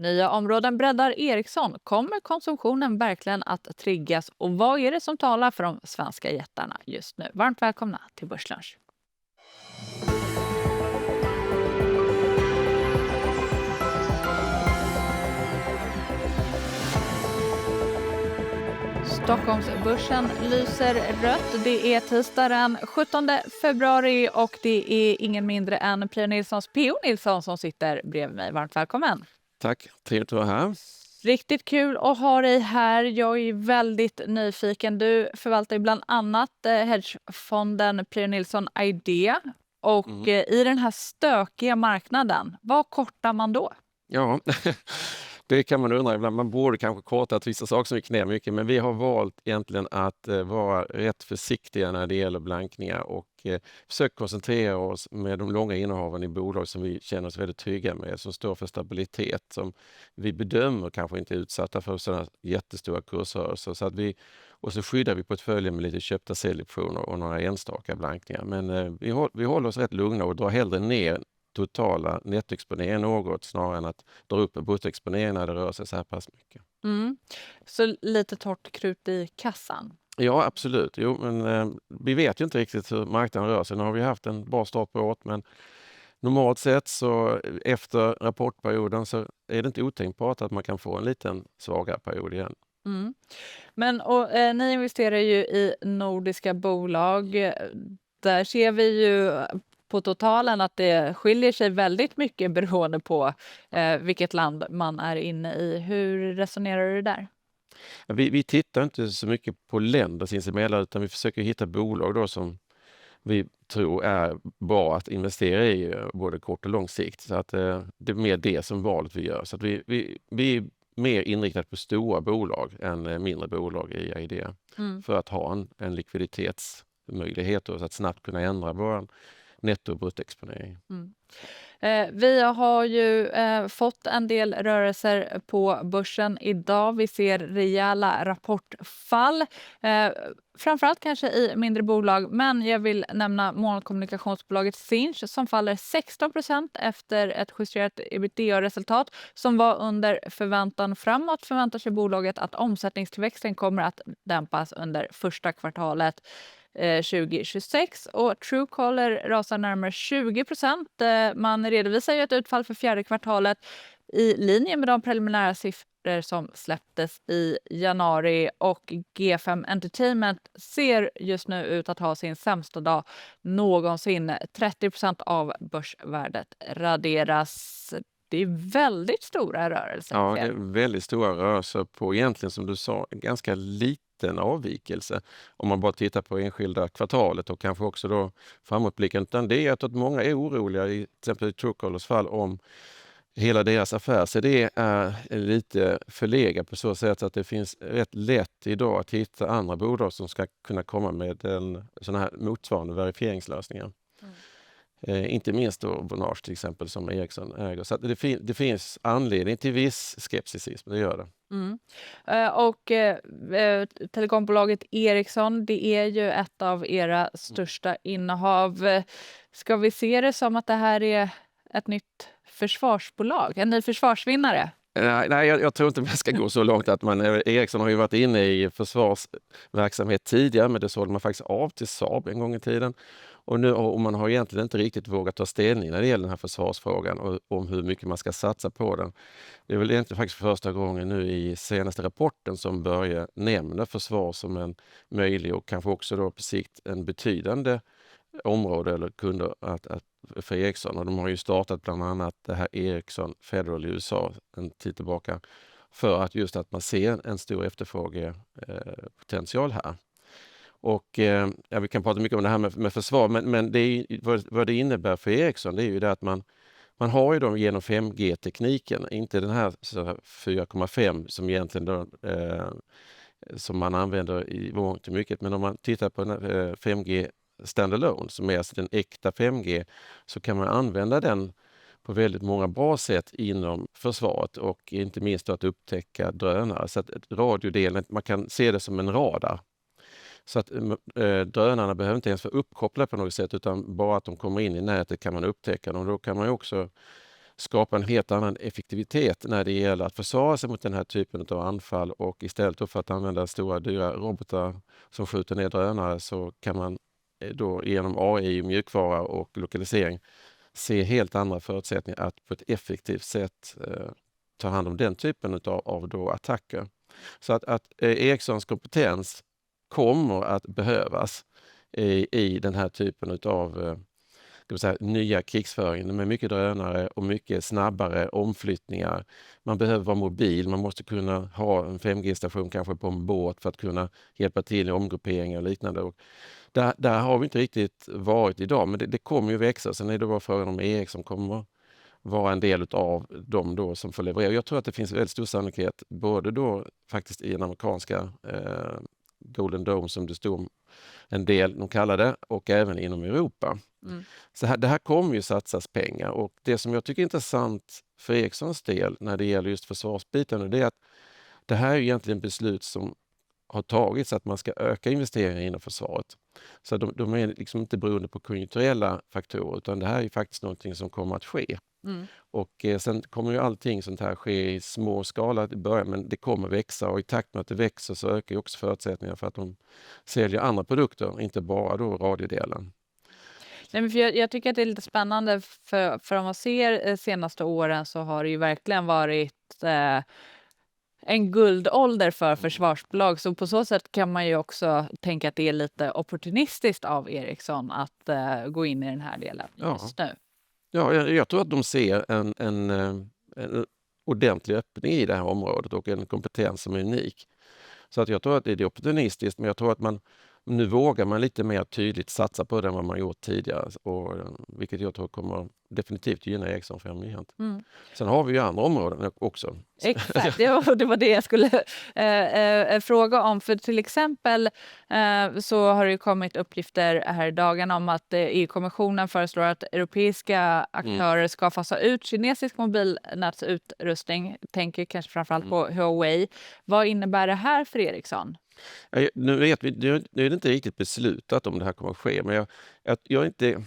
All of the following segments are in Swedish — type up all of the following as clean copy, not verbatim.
Nya områden breddar Ericsson. Kommer konsumtionen verkligen att triggas? Och vad är det som talar för de svenska jättarna just nu? Varmt välkomna till Börslunch. Stockholmsbörsen lyser rött. Det är tisdag den 17 februari och det är ingen mindre än Pia Nilssons P.O. Nilsson som sitter bredvid mig. Varmt välkommen. Tack, trevligt att vara här. Riktigt kul att ha dig här. Jag är väldigt nyfiken. Du förvaltar ju bland annat hedgefonden Pia Nilsson Idea. Och i den här stökiga marknaden, vad kortar man då? Ja, det kan man undra ibland. Man borde kanske korta att vissa saker som vi knär mycket, men vi har valt egentligen att vara rätt försiktiga när det gäller blankningar och försöka koncentrera oss med de långa innehaven i bolag som vi känner oss väldigt trygga med, som står för stabilitet, som vi bedömer kanske inte är utsatta för sådana jättestora kursrörelser. Och så skyddar vi portföljen med lite köpta säljoptioner och några enstaka blankningar. Men vi håller oss rätt lugna och drar hellre ner totala nettoexponering något snarare än att dra upp en bruttoexponering när det rör sig så här pass mycket. Så lite torrt krut i kassan? Ja, absolut. Jo, men vi vet ju inte riktigt hur marknaden rör sig. Nu har vi haft en bra start på året, men normalt sett så efter rapportperioden så är det inte otänkbart att man kan få en liten svagare period igen. Men ni investerar ju i nordiska bolag. Där ser vi ju på totalen att det skiljer sig väldigt mycket beroende på vilket land man är inne i. Hur resonerar du där? Vi tittar inte så mycket på länder sinsemellan, utan vi försöker hitta bolag då som vi tror är bra att investera i både kort och lång sikt. Så att det är mer det som valet vi gör. Så att vi är mer inriktade på stora bolag än mindre bolag i idé för att ha en likviditetsmöjlighet och så att snabbt kunna ändra vår netto- och bruttoexponering. Vi har ju fått en del rörelser på börsen idag. Vi ser rejäla rapportfall. Framförallt kanske i mindre bolag, men jag vill nämna molnkommunikationsbolaget Sinch som faller 16% efter ett justerat EBITDA-resultat som var under förväntan. Framåt förväntar sig bolaget att omsättningstillväxten kommer att dämpas under första kvartalet 2026 och Truecaller rasar närmare 20%. Man redovisar ju ett utfall för fjärde kvartalet i linje med de preliminära siffror som släpptes i januari och G5 Entertainment ser just nu ut att ha sin sämsta dag någonsin. 30% av börsvärdet raderas. Det är väldigt stora rörelser. Ja, det är väldigt stora rörelser på egentligen, som du sa, en ganska liten avvikelse om man bara tittar på enskilda kvartalet och kanske också då framåtblicken. Utan det är att många är oroliga, i till exempel i Truecallers fall, om hela deras affärsidé är lite förlegad på så sätt att det finns rätt lätt idag att hitta andra bolag som ska kunna komma med en sån här motsvarande verifieringslösningar. Inte minst då Vonage till exempel som Ericsson äger. Så att det finns anledning till viss skepticism, det gör det. Och telekombolaget Ericsson, det är ju ett av era största innehav. Ska vi se det som att det här är ett nytt försvarsbolag, en ny försvarsvinnare? Nej, jag tror inte man ska gå så långt att Ericsson har ju varit inne i försvarsverksamhet tidigare, men det sålde man faktiskt av till Saab en gång i tiden. Och man har egentligen inte riktigt vågat ta ställning när det gäller den här försvarsfrågan och om hur mycket man ska satsa på den. Det är väl egentligen faktiskt första gången nu i senaste rapporten som börjar nämna försvar som en möjlig och kanske också då på sikt en betydande område eller kunder för Ericsson. Och de har ju startat bland annat det här Ericsson Federal i USA en tid tillbaka för att just att man ser en stor efterfrågepotential här. Och vi kan prata mycket om det här med försvar, men det är, vad det innebär för Ericsson, det är ju det att man har ju dem genom 5G-tekniken, inte den här 4,5 som egentligen då, som man använder i mångt och mycket. Men om man tittar på 5G standalone, som är alltså den äkta 5G, så kan man använda den på väldigt många bra sätt inom försvaret och inte minst att upptäcka drönare. Så att radiodelen, man kan se det som en radar. Så att drönarna behöver inte ens vara uppkopplade på något sätt, utan bara att de kommer in i nätet kan man upptäcka dem. Då kan man ju också skapa en helt annan effektivitet när det gäller att försvara sig mot den här typen av anfall, och istället då för att använda stora dyra robotar som skjuter ner drönare, så kan man då genom AI, mjukvara och lokalisering se helt andra förutsättningar att på ett effektivt sätt ta hand om den typen av då attacker. Så att Ericssons kompetens kommer att behövas i den här typen av nya krigsföringen med mycket drönare och mycket snabbare omflyttningar. Man behöver vara mobil, man måste kunna ha en 5G-station kanske på en båt för att kunna hjälpa till i omgrupperingar och liknande. Och där har vi inte riktigt varit idag, men det kommer ju växa. Sen är det bara frågan om Ericsson kommer vara en del av dem då som får leverera. Jag tror att det finns väldigt stor sannolikhet både då faktiskt i den amerikanska Golden Dome, som det stod en del, de kallar det, och även inom Europa. Så det här kommer ju satsas pengar, och det som jag tycker är intressant för Ericssons del när det gäller just försvarsbiten, det är att det här är egentligen beslut som har tagits att man ska öka investeringar inom försvaret. Så de är liksom inte beroende på konjunkturella faktorer, utan det här är faktiskt någonting som kommer att ske. Och sen kommer ju allting sånt här ske i små skala i början, men det kommer växa, och i takt med att det växer så ökar ju också förutsättningarna för att de säljer andra produkter, inte bara då radiodelen. Nej, men för jag tycker att det är lite spännande, för om man ser senaste åren så har det ju verkligen varit en guldålder för försvarsbolag. Så på så sätt kan man ju också tänka att det är lite opportunistiskt av Ericsson att gå in i den här delen just nu. Ja, jag tror att de ser en ordentlig öppning i det här området och en kompetens som är unik. Så att jag tror att det är opportunistiskt, men jag tror att nu vågar man lite mer tydligt satsa på det än vad man gjort tidigare, och vilket jag tror kommer definitivt gynna Ericsson framgent. Sen har vi ju andra områden också. Exakt, det var det jag skulle fråga om. För till exempel så har det kommit uppgifter här i dagen om att EU-kommissionen föreslår att europeiska aktörer ska fasa ut kinesisk mobilnätsutrustning. Tänker kanske framförallt på Huawei. Vad innebär det här för Ericsson? Nu vet vi, nu är det inte riktigt beslutat om det här kommer att ske, men jag är inte...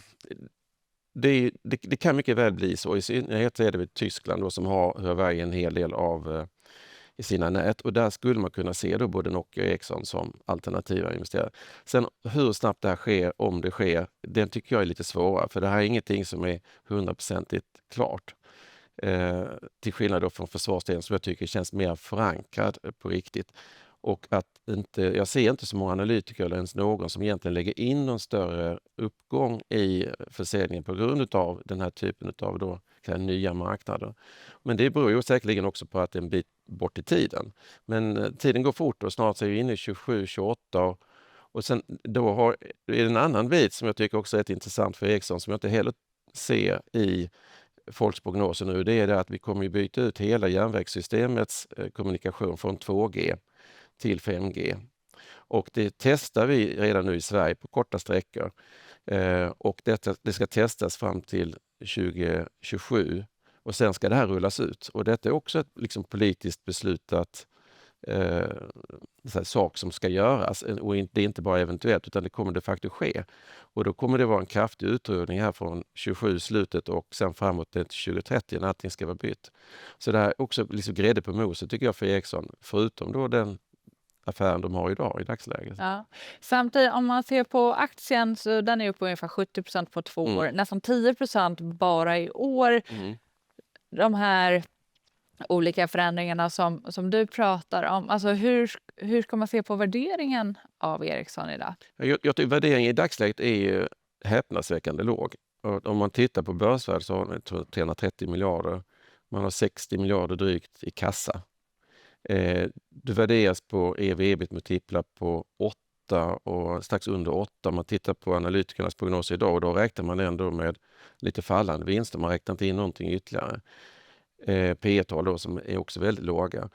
Det kan mycket väl bli så. I synnerhet är det väl Tyskland då, som har Huawei en hel del av i sina nät, och där skulle man kunna se då både Nokia och Ericsson som alternativa investerare. Sen hur snabbt det här sker, om det sker, den tycker jag är lite svårare, för det här är ingenting som är 100% klart. Till skillnad då från försvarsdelen, som jag tycker känns mer förankrad på riktigt. Och att jag ser inte så många analytiker eller ens någon som egentligen lägger in någon större uppgång i försäljningen på grund av den här typen av då, nya marknader. Men det beror ju säkerligen också på att det är en bit bort i tiden. Men tiden går fort, och snart är vi inne i 27-28. Och sen då är det en annan bit som jag tycker också är rätt intressant för Ericsson, som jag inte heller ser i folks prognoser nu. Det är det att vi kommer att byta ut hela järnvägssystemets kommunikation från 2G till 5G. Och det testar vi redan nu i Sverige på korta sträckor. Och det ska testas fram till 2027. Och sen ska det här rullas ut. Och detta är också ett liksom politiskt beslutat sak som ska göras. Och det är inte bara eventuellt, utan det kommer de facto ske. Och då kommer det vara en kraftig utrullning här från 27 slutet och sen framåt till 2030 när allting ska vara bytt. Så det här är också liksom grädde på moset tycker jag för Ericsson. Förutom då den affären de har idag i dagsläget. Ja. Samtidigt, om man ser på aktien, så den är upp på ungefär 70% på 2 år. Nästan 10% bara i år. De här olika förändringarna som du pratar om. Alltså hur ska man se på värderingen av Ericsson idag? Jag tycker värderingen i dagsläget är ju häpnadsväckande låg. Och om man tittar på börsvärde så har man 330 miljarder. Man har 60 miljarder drygt i kassa. Det värderas på EV/EBIT-multiplar på 8 och strax under 8. Om man tittar på analytikernas prognoser idag, och då räknar man ändå med lite fallande vinster. Man räknar inte in någonting ytterligare. P/E-tal då som är också väldigt låga.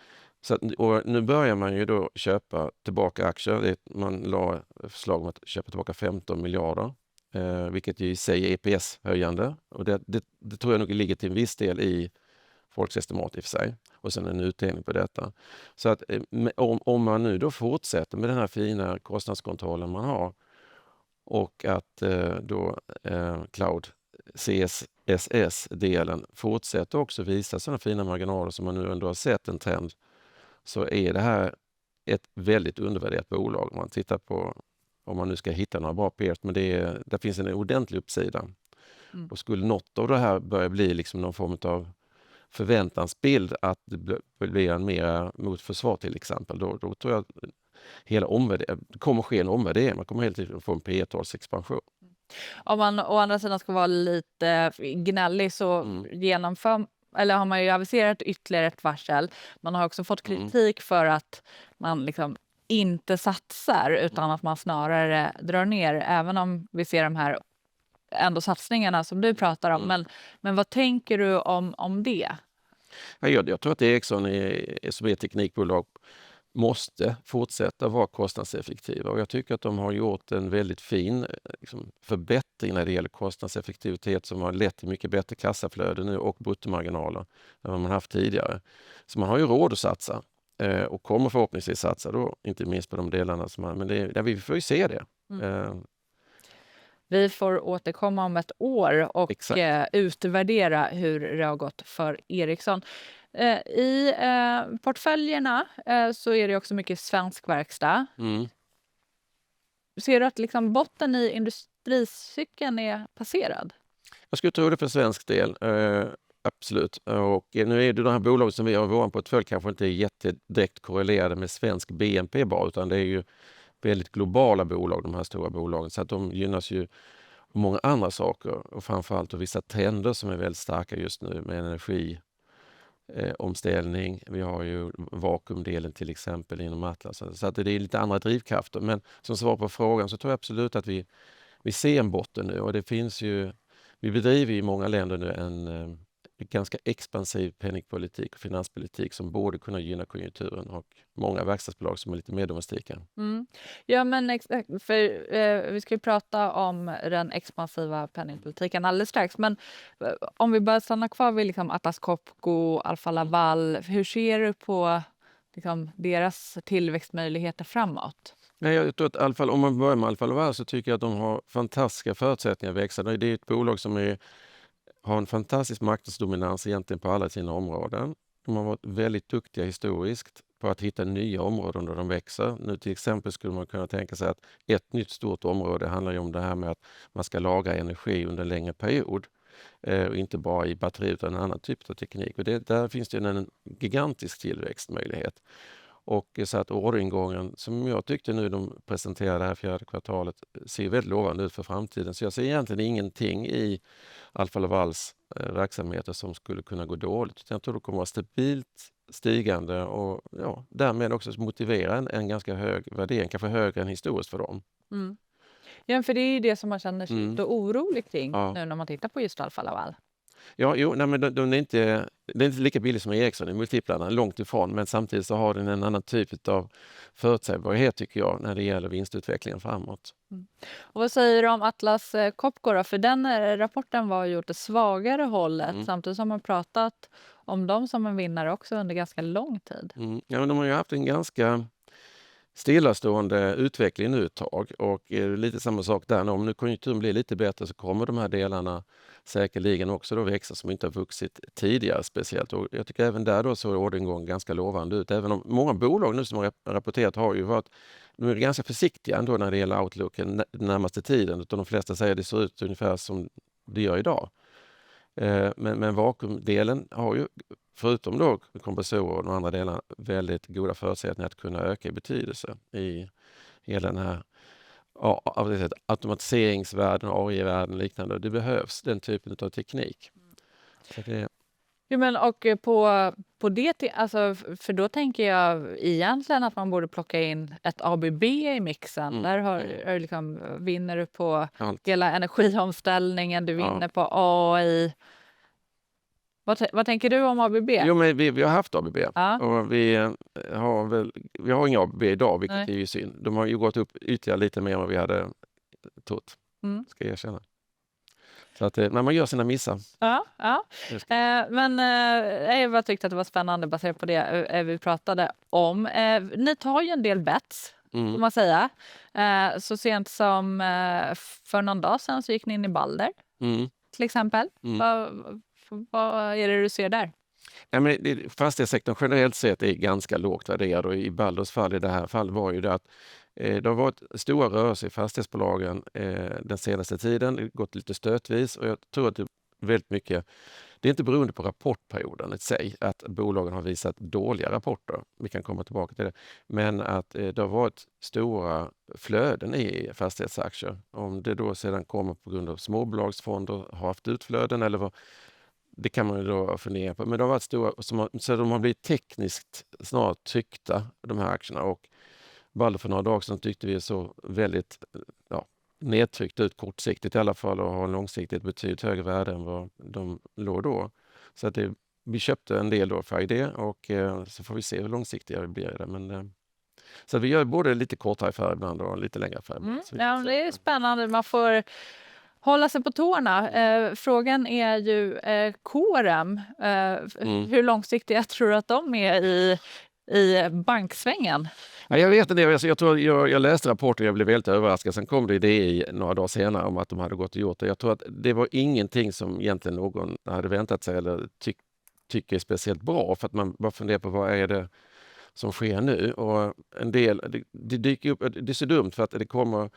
Och nu börjar man ju då köpa tillbaka aktier. Man la förslag om att köpa tillbaka 15 miljarder. Vilket ju i sig är EPS-höjande. Och det tror jag nog ligger till en viss del i folks estimat i och för sig. Och sen en utdelning på detta. Så att om man nu då fortsätter med den här fina kostnadskontrollen man har, och att då cloud ses SS-delen fortsätter också visa sådana fina marginaler som man nu ändå har sett en trend, så är det här ett väldigt undervärderat bolag. Om man tittar på, om man nu ska hitta några bra peers, men där finns en ordentlig uppsida. Och skulle något av det här börja bli liksom någon form av förväntansbild att det blir en mera mot försvar till exempel, då tror jag att det kommer ske en omvärdering. Man kommer helt tiden få en P-talsexpansion. Om man å andra sidan ska vara lite gnällig så har man ju aviserat ytterligare ett varsel. Man har också fått kritik för att man liksom inte satsar utan att man snarare drar ner, även om vi ser de här ändå satsningarna som du pratar om. Men vad tänker du om det? Jag tror att Ericsson som är teknikbolag måste fortsätta vara kostnadseffektiva, och jag tycker att de har gjort en väldigt fin förbättring när det gäller kostnadseffektivitet som har lett till mycket bättre kassaflöde nu och bruttomarginaler än vad man haft tidigare. Så man har ju råd att satsa och kommer förhoppningsvis satsa då, inte minst på de delarna vi får ju se det. Vi får återkomma om ett år och utvärdera hur det har gått för Ericsson. I portföljerna så är det också mycket svensk verkstad. Ser du att liksom botten i industricykeln är passerad? Jag skulle tro det för svensk del, absolut. Och nu är det de här bolagen som vi har i vår portfölj kanske inte är jättedirekt korrelerade med svensk BNP bara, utan det är ju väldigt globala bolag, de här stora bolagen, så att de gynnas ju av många andra saker, och framförallt av vissa trender som är väldigt starka just nu med energiomställning. Vi har ju vakuumdelen till exempel inom Atlas, så att det är lite andra drivkrafter. Men som svar på frågan så tror jag absolut att vi ser en botten nu, och det finns ju, vi bedriver i många länder nu en ganska expansiv penningpolitik och finanspolitik som borde kunna gynna konjunkturen, och många verkstadsbolag som är lite mer domestika. Ja, men exakt. För vi ska ju prata om den expansiva penningpolitiken alldeles strax. Men om vi bara stannar kvar vid liksom Atlas Copco, Alfa Laval, hur ser du på liksom deras tillväxtmöjligheter framåt? Nej, jag tror att om man börjar med Alfa Laval så tycker jag att de har fantastiska förutsättningar att växa. Det är ett bolag som har en fantastisk marknadsdominans egentligen på alla sina områden. De har varit väldigt duktiga historiskt på att hitta nya områden där de växer. Nu till exempel skulle man kunna tänka sig att ett nytt stort område handlar ju om det här med att man ska lagra energi under en längre period. Och inte bara i batteri utan en annan typ av teknik. Och där finns det en gigantisk tillväxtmöjlighet. Och så att orderingången som jag tyckte nu de presenterade det här fjärde kvartalet ser väldigt lovande ut för framtiden. Så jag ser egentligen ingenting i Alfa Lavals verksamheter som skulle kunna gå dåligt. Jag tror det kommer att vara stabilt stigande och därmed också motivera en ganska hög värdering, kanske högre än historiskt för dem. Ja, för det är ju det som man känner sig lite orolig kring nu när man tittar på just Alfa Laval. Ja, men det är inte lika billigt som Ericsson i multiplarna, långt ifrån, men samtidigt så har den en annan typ av förutsägbarhet tycker jag när det gäller vinstutvecklingen framåt. Och vad säger du om Atlas Copco då? För den rapporten var ju åt det svagare hållet, samtidigt som man pratat om dem som en vinnare också under ganska lång tid. Ja, men de har ju haft en ganska stillastående utveckling nu ett tag, och lite samma sak där. Om nu konjunkturen blir lite bättre så kommer de här delarna säkerligen också då växa som inte har vuxit tidigare speciellt. Och jag tycker även där då så är orderingången ganska lovande ut. Även om många bolag nu som har rapporterat har ju varit ganska försiktiga ändå när det gäller outlooken den närmaste tiden. Utan de flesta säger att det ser ut ungefär som det gör idag. Men vakuumdelen har ju, förutom då kompressorer och de andra delarna, väldigt goda förutsättningar att kunna öka i betydelse i hela den här automatiseringsvärlden, AI-världen och liknande. Det behövs den typen av teknik. Så det... Ja, men och på det, alltså, för då tänker jag egentligen att man borde plocka in ett ABB i mixen. Där liksom, vinner du på hela energiomställningen, du vinner på AI. Vad tänker du om ABB? Jo, men vi har haft ABB och vi har inga ABB idag, vilket är ju synd. De har ju gått upp ytterligare lite mer än vad vi hade trott, ska jag erkänna. Så att när man gör sina missar. Men jag tyckte att det var spännande baserat på det vi pratade om. Ni tar ju en del bets, får man säga. Så sent som för någon dag sedan så gick ni in i Balder. till exempel. Vad är det du ser där? Ja, men fastighetssektorn generellt sett är ganska lågt värderad och i Baldos fall i det här fallet var ju det att det har varit stora rörelser i fastighetsbolagen den senaste tiden. Det har gått lite stötvis och jag tror att det är väldigt mycket, det är inte beroende på rapportperioden i sig, att bolagen har visat dåliga rapporter. Vi kan komma tillbaka till det. Men att det har varit stora flöden i fastighetsaktier. Om det då sedan kommer på grund av småbolagsfonder har haft utflöden eller vad, det kan man ju då fundera på. Men det har varit stora, så de har blivit tekniskt snart tryckta, de här aktierna. Och Balder för några dagar sedan tyckte vi så väldigt nedtryckt ut kortsiktigt i alla fall och har långsiktigt betydligt högre värde än vad de låg då. Så att vi köpte en del då för det och så får vi se hur långsiktiga det blir. Men, så att vi gör både lite kortare affärer ibland och lite längre affärer. Ja, det är spännande. Man får hålla sig på tårna. Frågan är ju KRM. Hur långsiktiga tror du att de är i banksvängen? Ja, jag vet inte. Jag läste rapporter och jag blev väldigt överraskad. Sen kom det i några dagar senare om att de hade gått och gjort det. Jag tror att det var ingenting som egentligen någon hade väntat sig eller tycker är speciellt bra. För att man bara funderar på vad är det som sker nu. Och en del, det dyker upp, det är så dumt för att det kommer.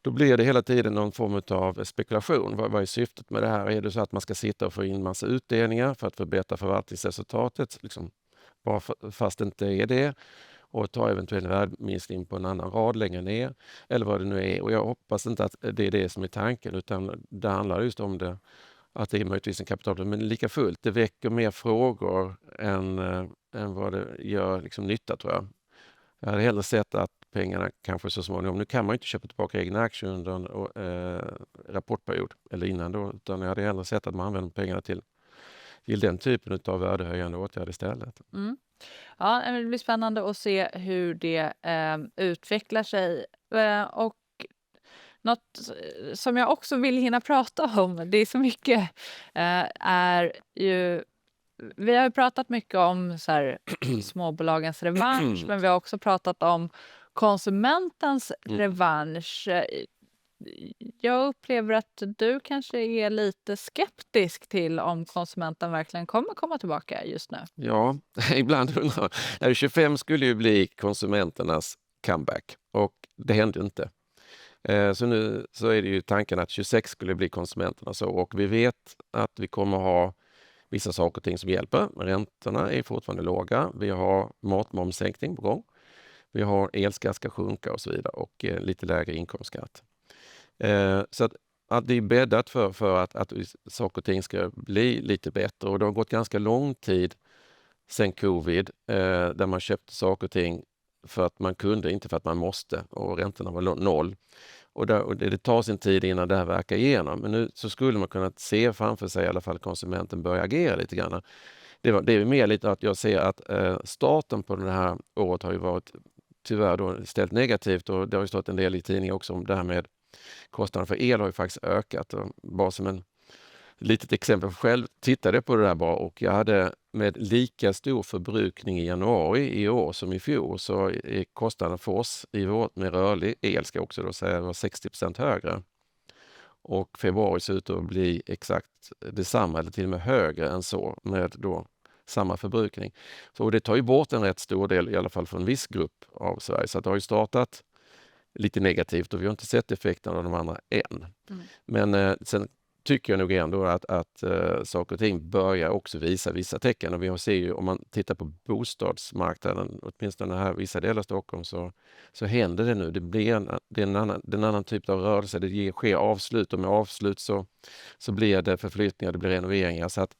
Då blir det hela tiden någon form av spekulation. Vad är syftet med det här? Är det så att man ska sitta och få in massa utdelningar för att förbättra förvaltningsresultatet? Liksom, bara fast det inte är det. Och ta eventuell värdeminskning på en annan rad längre ner. Eller vad det nu är. Och jag hoppas inte att det är det som är tanken. Utan det handlar just om det. Att det är möjligtvis en kapital. Men lika fullt, det väcker mer frågor än vad det gör liksom nytta tror jag. Jag hade hellre sett att pengarna kanske så småningom. Nu kan man inte köpa tillbaka egna aktier under en rapportperiod eller innan då. Utan jag hade hellre sett att man använder pengarna till den typen av värdehöjande åtgärder istället. Ja, det blir spännande att se hur det utvecklar sig. Och något som jag också vill hinna prata om, det är så mycket, är ju... Vi har ju pratat mycket om så här, småbolagens revansch, men vi har också pratat om konsumentens revansch. Jag upplever att du kanske är lite skeptisk till om konsumenten verkligen kommer komma tillbaka just nu. Ja, ibland undrar jag. 25 skulle ju bli konsumenternas comeback och det hände inte. Så nu så är det ju tanken att 26 skulle bli konsumenterna så och vi vet att vi kommer ha vissa saker och ting som hjälper. Räntorna är fortfarande låga. Vi har matmomssänkning på gång. Vi har elskatt ska sjunka och så vidare och lite lägre inkomstskatt. Så att det är bäddat för att saker och ting ska bli lite bättre och det har gått ganska lång tid sedan covid där man köpte saker och ting för att man kunde, inte för att man måste och räntorna var noll. Och det tar sin tid innan det här verkar igenom. Men nu så skulle man kunna se framför sig i alla fall konsumenten börja agera lite grann. Det är mer lite att jag ser att starten på det här året har ju varit tyvärr då ställt negativt och det har ju stått en del i tidningen också om det här med kostnaden för el har ju faktiskt ökat. Och bara som en litet exempel, själv tittade på det där bara och jag hade med lika stor förbrukning i januari i år som i fjol så är kostnaden för oss i vårt med rörlig el ska också då säga var 60% högre. Och februari ser ut att bli exakt detsamma eller till och med högre än så med då samma förbrukning. Så det tar ju bort en rätt stor del i alla fall för en viss grupp av Sverige. Så det har ju startat lite negativt och vi har inte sett effekten av de andra än. Men sen tycker jag nog ändå att saker och ting börjar också visa vissa tecken. Och vi ser ju, om man tittar på bostadsmarknaden, åtminstone här vissa delar av Stockholm, så händer det nu. Det är en annan typ av rörelse. Det sker avslut och med avslut så blir det förflyttningar, det blir renoveringar. Så att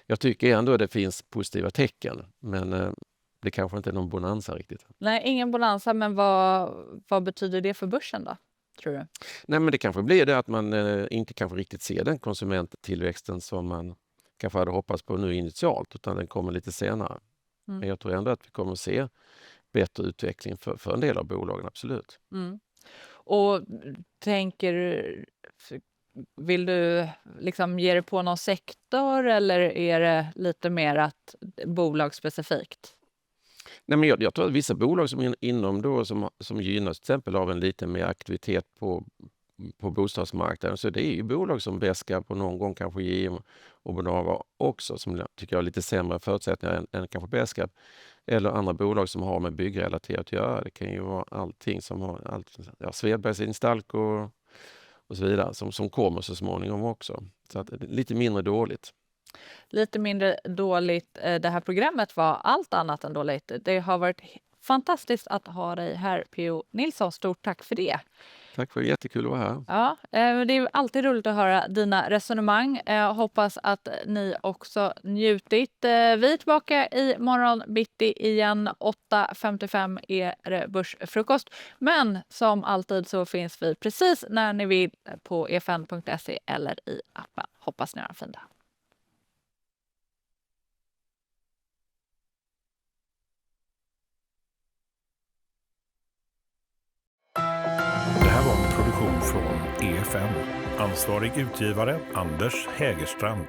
jag tycker ändå att det finns positiva tecken. Men det kanske inte är någon bonanza riktigt. Nej, ingen bonanza, men vad betyder det för börsen då? Tror du? Nej, men det kanske blir det att man inte kanske riktigt ser den konsumenttillväxten som man kanske hade hoppats på nu initialt, utan den kommer lite senare. Men jag tror ändå att vi kommer att se bättre utveckling för en del av bolagen, absolut. Och vill du liksom ge dig på någon sektor eller är det lite mer att bolagsspecifikt? Nej, men jag tror att vissa bolag som inom då som gynnas till exempel av en lite mer aktivitet på på bostadsmarknaden. Så det är ju bolag som Besqab och någon gång kanske JM och Bonava också, som jag tycker har lite sämre förutsättningar än kanske Besqab. Eller andra bolag som har med byggrelaterat att göra. Det kan ju vara allting som har Svedbergs Instalco och så vidare som kommer så småningom också. Så att det är lite mindre dåligt. Lite mindre dåligt. Det här programmet var allt annat än dåligt. Det har varit fantastiskt att ha dig här, P.O. Nilsson. Stort tack för det. Tack, för det, jättekul att vara här. Ja, det är alltid roligt att höra dina resonemang. Hoppas att ni också njutit. Vi är tillbaka i morgon bitti igen. 8.55 är det börsfrukost. Men som alltid så finns vi precis när ni vill på efn.se eller i appen. Hoppas ni har en fin dag. Det här var en produktion från EFN. Ansvarig utgivare Anders Hägerstrand.